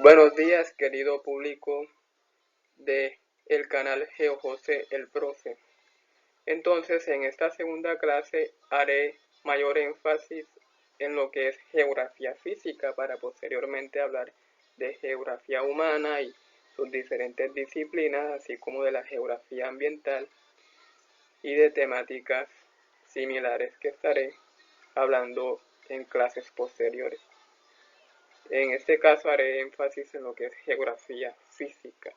Buenos días, querido público de el canal GeoJose el Profe. Entonces, en esta segunda clase haré mayor énfasis en lo que es geografía física para posteriormente hablar de geografía humana y sus diferentes disciplinas, así como de la geografía ambiental y de temáticas similares que estaré hablando en clases posteriores. En este caso haré énfasis en lo que es geografía física.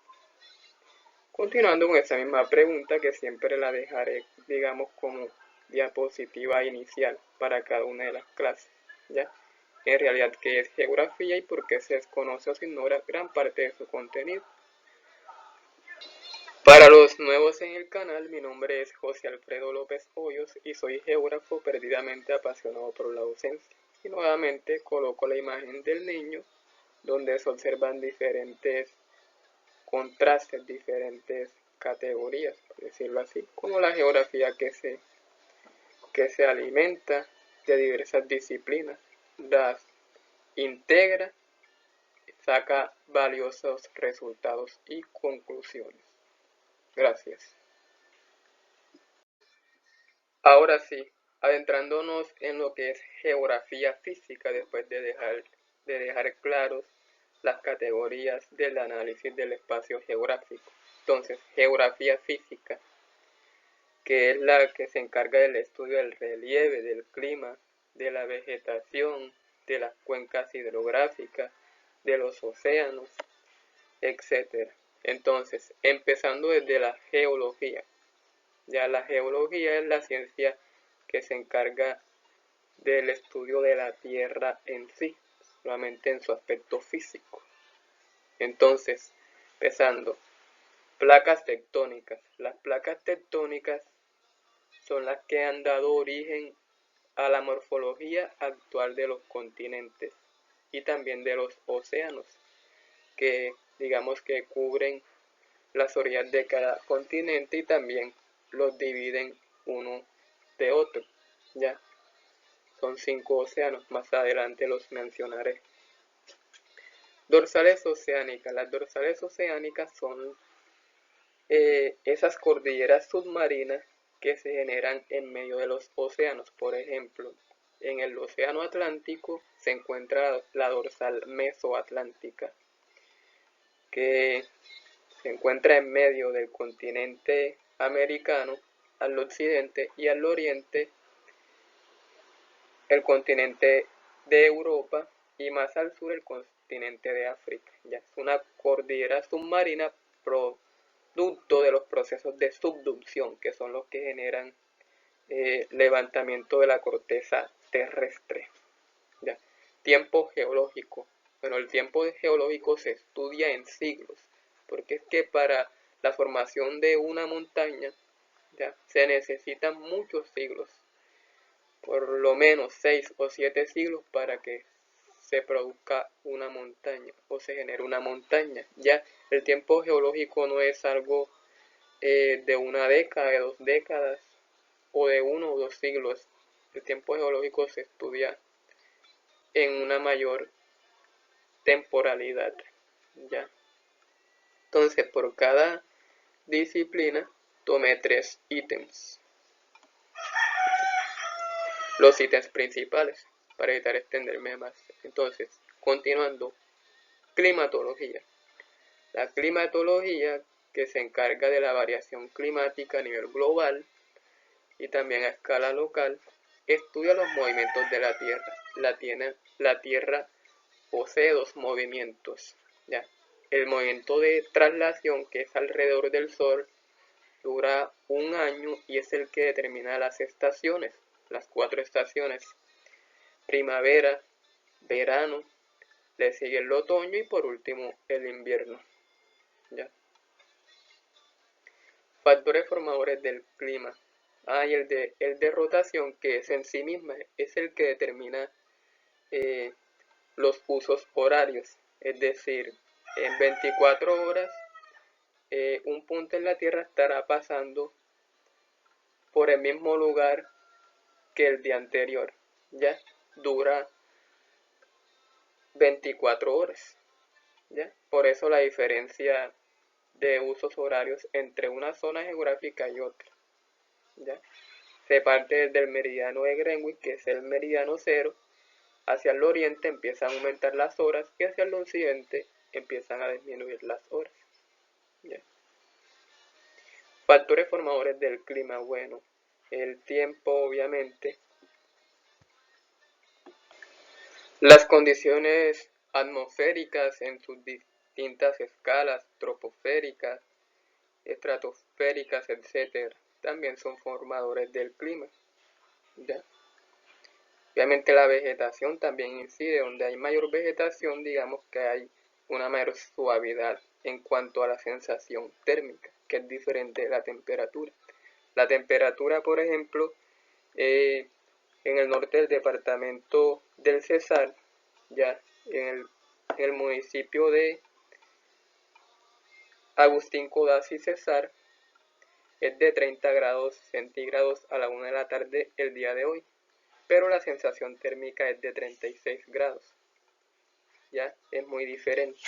Continuando con esa misma pregunta que siempre la dejaré, digamos, como diapositiva inicial para cada una de las clases, ¿ya? En realidad, ¿qué es geografía y por qué se desconoce o se ignora gran parte de su contenido? Para los nuevos en el canal, mi nombre es José Alfredo López Hoyos y soy geógrafo perdidamente apasionado por la docencia. Y nuevamente coloco la imagen del niño donde se observan diferentes contrastes, diferentes categorías, por decirlo así, como la geografía que se alimenta de diversas disciplinas, las integra, saca valiosos resultados y conclusiones. Gracias. Ahora sí, adentrándonos en lo que es geografía física, después de dejar claros las categorías del análisis del espacio geográfico. Entonces, geografía física, que es la que se encarga del estudio del relieve, del clima, de la vegetación, de las cuencas hidrográficas, de los océanos, etc. Entonces, empezando desde la geología. Ya la geología es la ciencia que se encarga del estudio de la Tierra en sí, solamente en su aspecto físico. Entonces, empezando, placas tectónicas. Las placas tectónicas son las que han dado origen a la morfología actual de los continentes y también de los océanos, que digamos que cubren las orillas de cada continente y también los dividen uno de otro. Ya son 5 océanos, más adelante los mencionaré. Dorsales oceánicas. Las dorsales oceánicas son esas cordilleras submarinas que se generan en medio de los océanos. Por ejemplo, en el océano Atlántico se encuentra la dorsal mesoatlántica, que se encuentra en medio del continente americano al occidente y al oriente el continente de Europa y más al sur el continente de África. Ya es una cordillera submarina producto de los procesos de subducción, que son los que generan levantamiento de la corteza terrestre. ¿Ya? Tiempo geológico. Bueno, el tiempo geológico se estudia en siglos, porque es que para la formación de una montaña ¿ya? Se necesitan muchos siglos, por lo menos 6 o 7 siglos para que se produzca una montaña o se genere una montaña. Ya el tiempo geológico no es algo de una década, de 2 décadas o de 1 o 2 siglos. El tiempo geológico se estudia en una mayor temporalidad. ¿Ya? Entonces, por cada disciplina tomé 3 ítems. Los ítems principales, para evitar extenderme más. Entonces, continuando, climatología. La climatología, que se encarga de la variación climática a nivel global y también a escala local, estudia los movimientos de la Tierra. La Tierra posee 2 movimientos. ¿Ya? El movimiento de traslación, que es alrededor del Sol, dura 1 año y es el que determina las estaciones, las 4 estaciones. Primavera, verano, le sigue el otoño y por último el invierno. ¿Ya? Factores formadores del clima. Y el de rotación, que es en sí misma, es el que determina los usos horarios. Es decir, en 24 horas un punto en la Tierra estará pasando por el mismo lugar que el día anterior. Ya dura 24 horas. ¿ya? Por eso la diferencia de usos horarios entre una zona geográfica y otra, ¿ya? Se parte desde el meridiano de Greenwich, que es el meridiano cero, hacia el oriente empiezan a aumentar las horas y hacia el occidente empiezan a disminuir las horas, ¿ya? Factores formadores del clima, bueno, el tiempo obviamente, las condiciones atmosféricas en sus distintas escalas, troposféricas, estratosféricas, etc., también son formadores del clima, ¿ya? Obviamente la vegetación también incide, donde hay mayor vegetación, digamos que hay una mayor suavidad en cuanto a la sensación térmica, que es diferente de la temperatura. La temperatura, por ejemplo, en el norte del departamento del Cesar, ya en el municipio de Agustín Codazzi Cesar, es de 30 grados centígrados a la 1 de la tarde el día de hoy, pero la sensación térmica es de 36 grados, ya es muy diferente.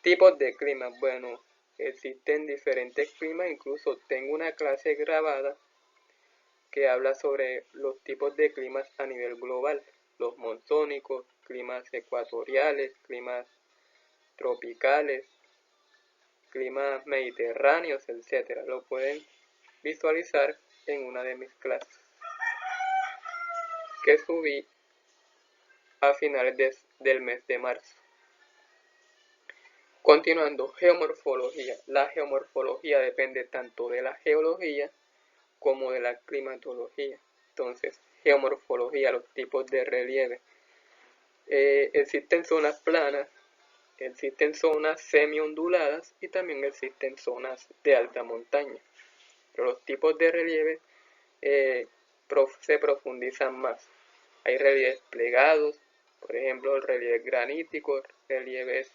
Tipos de clima, bueno, existen diferentes climas, incluso tengo una clase grabada que habla sobre los tipos de climas a nivel global, los monzónicos, climas ecuatoriales, climas tropicales, climas mediterráneos, etc. Lo pueden visualizar en una de mis clases que subí a finales del mes de marzo. Continuando, geomorfología. La geomorfología depende tanto de la geología como de la climatología. Entonces, geomorfología, los tipos de relieve. Existen zonas planas, existen zonas semi-onduladas y también existen zonas de alta montaña. Pero los tipos de relieve se profundizan más. Hay relieves plegados, por ejemplo, el relieve granítico, relieves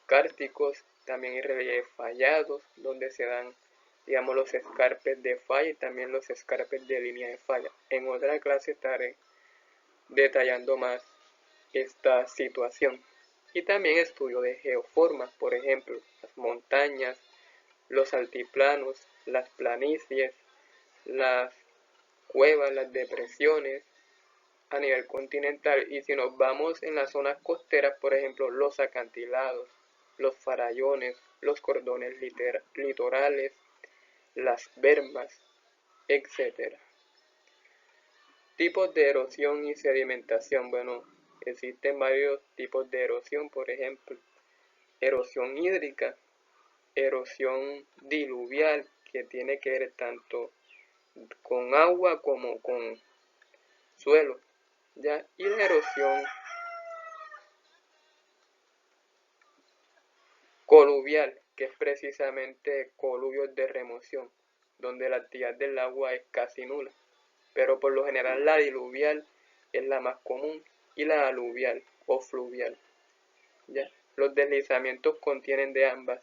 kárticos, también hay relieves fallados, donde se dan, digamos, los escarpes de falla y también los escarpes de línea de falla. En otra clase estaré detallando más esta situación. Y también estudio de geoformas, por ejemplo, las montañas, los altiplanos, las planicies, las cuevas, las depresiones a nivel continental. Y si nos vamos en las zonas costeras, por ejemplo, los acantilados, los farallones, los cordones litorales, las bermas, etc. Tipos de erosión y sedimentación. Bueno, existen varios tipos de erosión, por ejemplo, erosión hídrica, erosión diluvial, que tiene que ver tanto con agua como con suelo, ¿ya? Y la erosión coluvial, que es precisamente coluvios de remoción, donde la actividad del agua es casi nula, pero por lo general la diluvial es la más común y la aluvial o fluvial, ¿ya? Los deslizamientos contienen de ambas,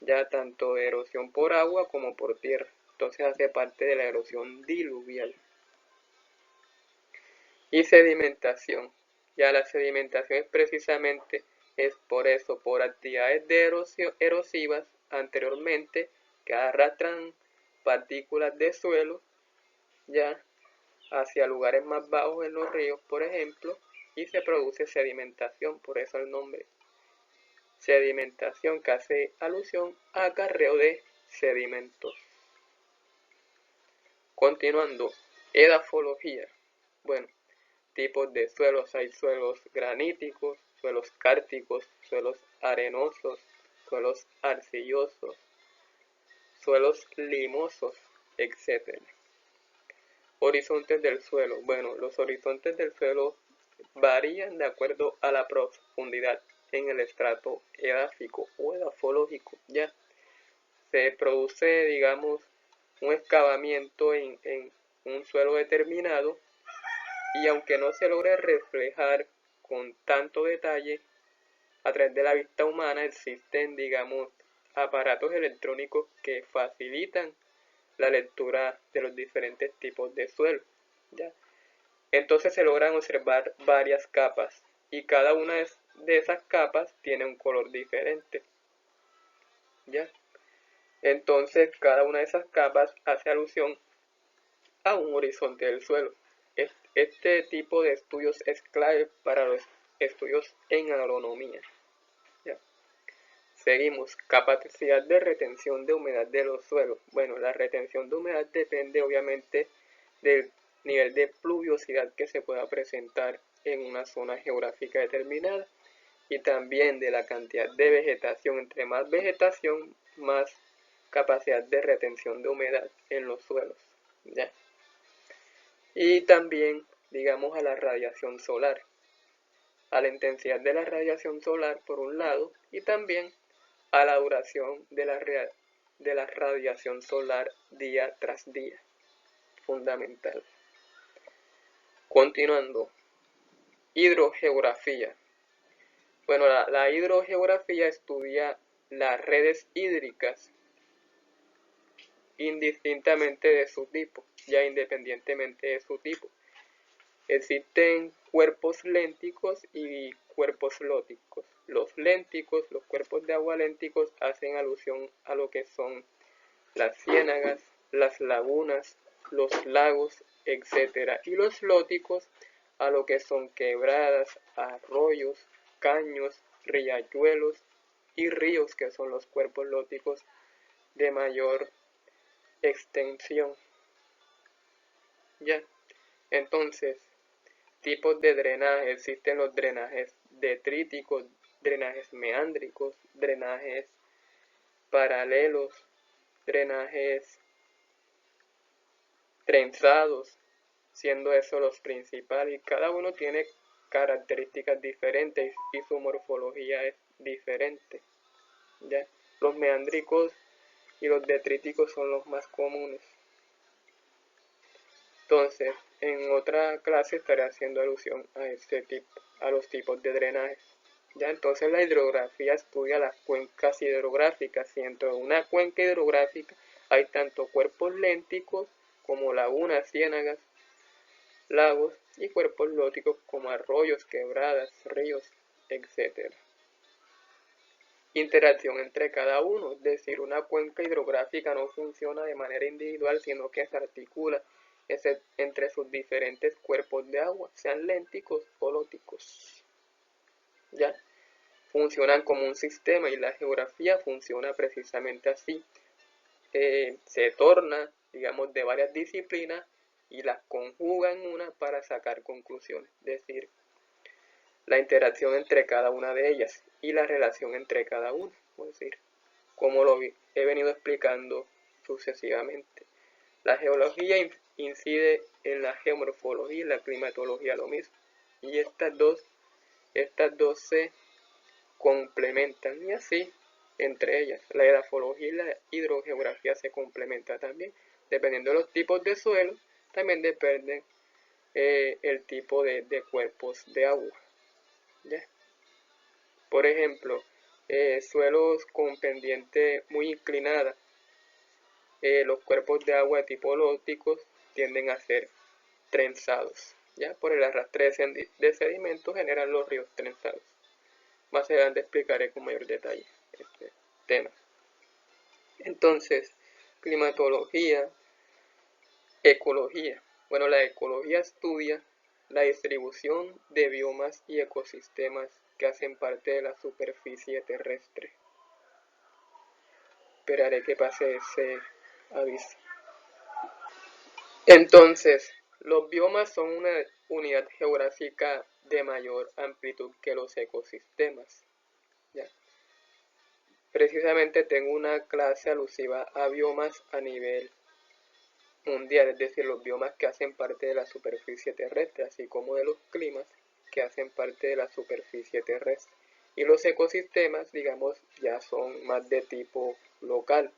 ya tanto de erosión por agua como por tierra, entonces hace parte de la erosión diluvial. Y sedimentación, ya la sedimentación es precisamente, es por eso, por actividades de erosivas anteriormente que arrastran partículas de suelo ya hacia lugares más bajos en los ríos, por ejemplo, y se produce sedimentación, por eso el nombre. Sedimentación, que hace alusión a acarreo de sedimentos. Continuando, edafología. Bueno, tipos de suelos: hay suelos graníticos, suelos kárticos, suelos arenosos, suelos arcillosos, suelos limosos, etc. Horizontes del suelo. Bueno, los horizontes del suelo varían de acuerdo a la profundidad en el estrato edáfico o edafológico, ya. Se produce, digamos, un excavamiento en un suelo determinado y aunque no se logre reflejar con tanto detalle a través de la vista humana, existen, digamos, aparatos electrónicos que facilitan la lectura de los diferentes tipos de suelo, ¿ya? Entonces se logran observar varias capas y cada una de esas capas tiene un color diferente. ¿Ya? Entonces cada una de esas capas hace alusión a un horizonte del suelo. Este tipo de estudios es clave para los estudios en agronomía. ¿Ya? Seguimos. Capacidad de retención de humedad de los suelos. Bueno, la retención de humedad depende obviamente del nivel de pluviosidad que se pueda presentar en una zona geográfica determinada y también de la cantidad de vegetación. Entre más vegetación, más capacidad de retención de humedad en los suelos. ¿Ya? Y también, digamos, a la radiación solar, a la intensidad de la radiación solar por un lado y también a la duración de la radiación solar día tras día. Fundamental. Continuando. Hidrogeografía. Bueno, la hidrogeografía estudia las redes hídricas indistintamente de su tipo, ya independientemente de su tipo. Existen cuerpos lénticos y cuerpos lóticos. Los lénticos, los cuerpos de agua lénticos, hacen alusión a lo que son las ciénagas, las lagunas, los lagos, etc. Y los lóticos a lo que son quebradas, arroyos, caños, riachuelos y ríos, que son los cuerpos lóticos de mayor extensión. Ya, entonces, tipos de drenaje. Existen los drenajes detríticos, drenajes meándricos, drenajes paralelos, drenajes trenzados, siendo esos los principales, y cada uno tiene características diferentes y su morfología es diferente. ¿Ya? Los meándricos y los detríticos son los más comunes. Entonces, en otra clase estaré haciendo alusión a los tipos de drenajes. Ya, entonces la hidrografía estudia las cuencas hidrográficas y dentro de una cuenca hidrográfica hay tanto cuerpos lénticos como lagunas, ciénagas, lagos y cuerpos lóticos como arroyos, quebradas, ríos, etc. Interacción entre cada uno, es decir, una cuenca hidrográfica no funciona de manera individual, sino que se articula entre sus diferentes cuerpos de agua, sean lénticos o lóticos. ¿Ya? Funcionan como un sistema y la geografía funciona precisamente así. Se torna, digamos, de varias disciplinas y las conjuga en una para sacar conclusiones, es decir, la interacción entre cada una de ellas y la relación entre cada una, es decir, como lo he venido explicando sucesivamente. La geología incide en la geomorfología y la climatología lo mismo, y estas dos se complementan, y así entre ellas la edafología y la hidrogeografía se complementan también. Dependiendo de los tipos de suelo, también depende el tipo de cuerpos de agua. ¿Ya? Por ejemplo, suelos con pendiente muy inclinada, los cuerpos de agua de tipo lóticos tienden a ser trenzados. ¿Ya? Por el arrastre de sedimentos generan los ríos trenzados. Más adelante explicaré con mayor detalle este tema. Entonces, climatología, ecología. Bueno, la ecología estudia la distribución de biomas y ecosistemas que hacen parte de la superficie terrestre. Esperaré que pase ese aviso. Entonces, los biomas son una unidad geográfica de mayor amplitud que los ecosistemas. ¿Ya? Precisamente tengo una clase alusiva a biomas a nivel mundial, es decir, los biomas que hacen parte de la superficie terrestre, así como de los climas que hacen parte de la superficie terrestre. Y los ecosistemas, digamos, ya son más de tipo local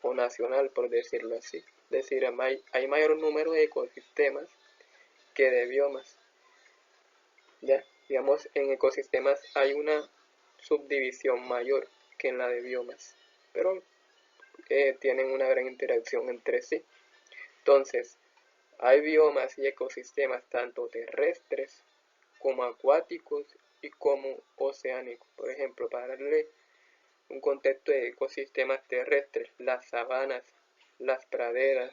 o nacional, por decirlo así. Es decir, hay mayor número de ecosistemas que de biomas. ¿Ya? Digamos, en ecosistemas hay una subdivisión mayor que en la de biomas, pero tienen una gran interacción entre sí. Entonces, hay biomas y ecosistemas tanto terrestres como acuáticos y como oceánicos. Por ejemplo, para darle un contexto de ecosistemas terrestres, las sabanas, las praderas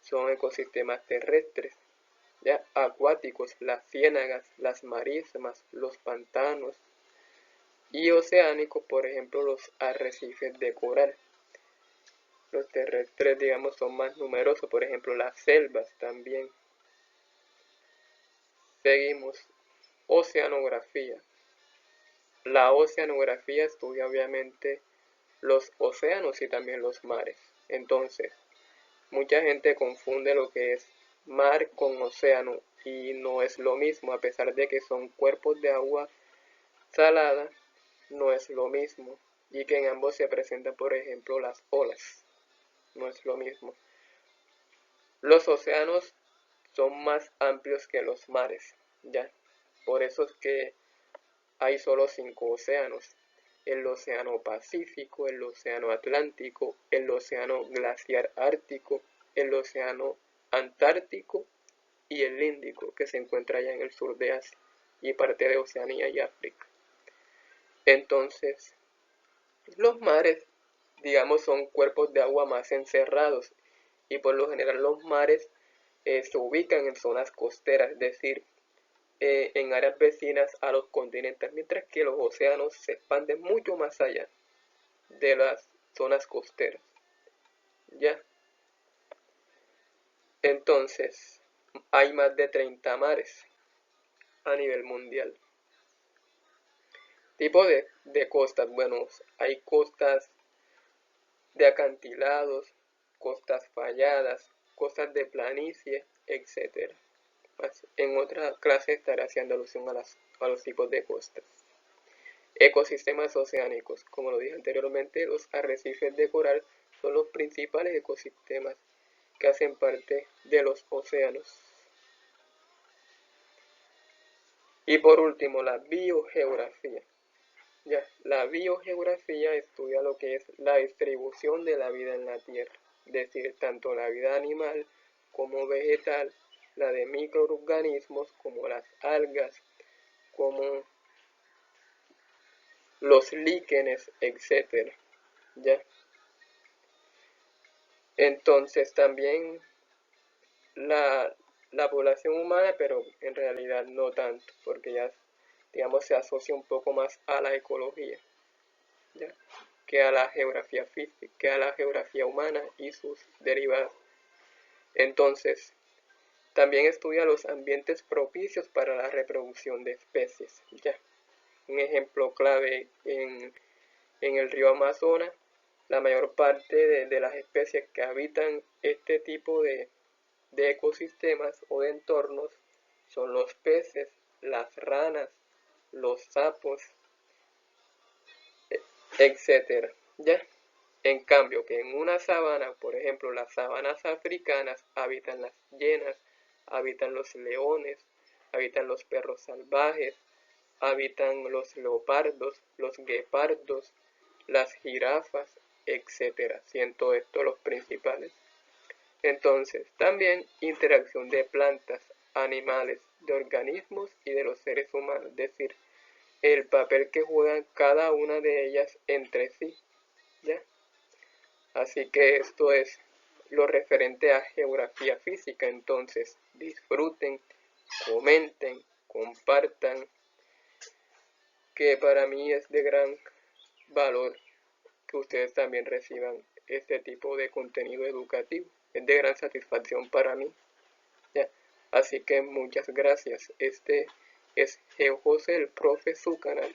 son ecosistemas terrestres. Ya acuáticos, las ciénagas, las marismas, los pantanos, y oceánicos, por ejemplo, los arrecifes de coral. Los terrestres, digamos, son más numerosos, por ejemplo, las selvas también. Seguimos, oceanografía. La oceanografía estudia obviamente los océanos y también los mares. Entonces, mucha gente confunde lo que es mar con océano y no es lo mismo, a pesar de que son cuerpos de agua salada, no es lo mismo, y que en ambos se presentan, por ejemplo, las olas. No es lo mismo. Los océanos son más amplios que los mares, ¿ya? Por eso es que hay solo 5 océanos: el océano Pacífico, el océano Atlántico, el océano glaciar ártico, el océano Antártico y el Índico, que se encuentra allá en el sur de Asia y parte de Oceanía y África. Entonces, los mares, digamos, son cuerpos de agua más encerrados, y por lo general los mares se ubican en zonas costeras, es decir, en áreas vecinas a los continentes, mientras que los océanos se expanden mucho más allá de las zonas costeras. ¿Ya? Entonces, hay más de 30 mares a nivel mundial. Tipo de costas, bueno, hay costas de acantilados, costas falladas, costas de planicie, etc. En otra clase estaré haciendo alusión a los tipos de costas. Ecosistemas oceánicos. Como lo dije anteriormente, los arrecifes de coral son los principales ecosistemas que hacen parte de los océanos. Y por último, la biogeografía. Ya, la biogeografía estudia lo que es la distribución de la vida en la Tierra, es decir, tanto la vida animal como vegetal, la de microorganismos como las algas, como los líquenes, etc. ¿Ya? Entonces también la población humana, pero en realidad no tanto, porque ya, digamos, se asocia un poco más a la ecología, ¿ya?, que a la geografía física, que a la geografía humana y sus derivados. Entonces, también estudia los ambientes propicios para la reproducción de especies, ¿ya? Un ejemplo clave en el río Amazonas, la mayor parte de las especies que habitan este tipo de ecosistemas o de entornos son los peces, las ranas, los sapos, etc. ¿Ya? En cambio, que en una sabana, por ejemplo, las sabanas africanas, habitan las hienas, habitan los leones, habitan los perros salvajes, habitan los leopardos, los guepardos, las jirafas, etc. Siendo estos los principales. Entonces, también interacción de plantas, animales, de organismos y de los seres humanos, es decir, el papel que juegan cada una de ellas entre sí, ¿ya? Así que esto es lo referente a geografía física. Entonces, disfruten, comenten, compartan, que para mí es de gran valor que ustedes también reciban este tipo de contenido educativo. Es de gran satisfacción para mí, ¿ya? Así que muchas gracias. Este es GeoJose, el profe, su canal.